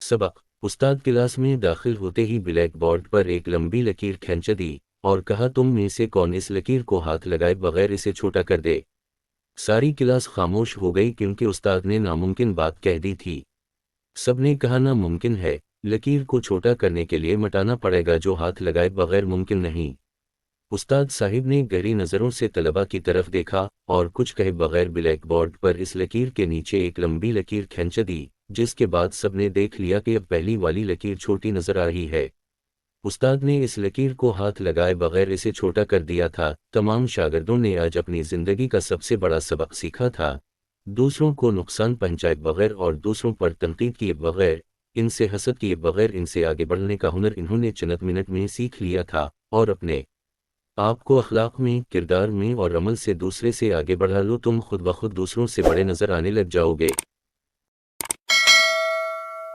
सबक। उस्ताद क्लास में दाखिल होते ही ब्लैक बोर्ड पर एक लंबी लकीर खींच दी और कहा, तुम में से कौन इस लकीर को हाथ लगाए बगैर इसे छोटा कर दे। सारी क्लास खामोश हो गई क्योंकि उस्ताद ने नामुमकिन बात कह दी थी। सबने कहा, नामुमकिन है, लकीर को छोटा करने के लिए मिटाना पड़ेगा, जो हाथ लगाए बगैर मुमकिन नहीं। उस्ताद साहिब ने गहरी नज़रों से तलबा की तरफ देखा और कुछ कहे बगैर ब्लैक बोर्ड पर इस लकीर के नीचे एक लंबी लकीर खींच दी, जिसके बाद सबने देख लिया कि अब पहली वाली लकीर छोटी नजर आ रही है। उस्ताद ने इस लकीर को हाथ लगाए बगैर इसे छोटा कर दिया था। तमाम शागिर्दों ने आज अपनी ज़िंदगी का सबसे बड़ा सबक सीखा था। दूसरों को नुकसान पहुंचाए बगैर और दूसरों पर तनकीद किए बगैर, इनसे हसद किए बगैर इनसे आगे बढ़ने का हुनर इन्होंने चंद मिनट में सीख लिया था। और अपने आपको अखलाक में, किरदार में और अमल से दूसरे से आगे बढ़ा लो, तुम खुद ब खुद दूसरों से बड़े नजर आने लग जाओगे।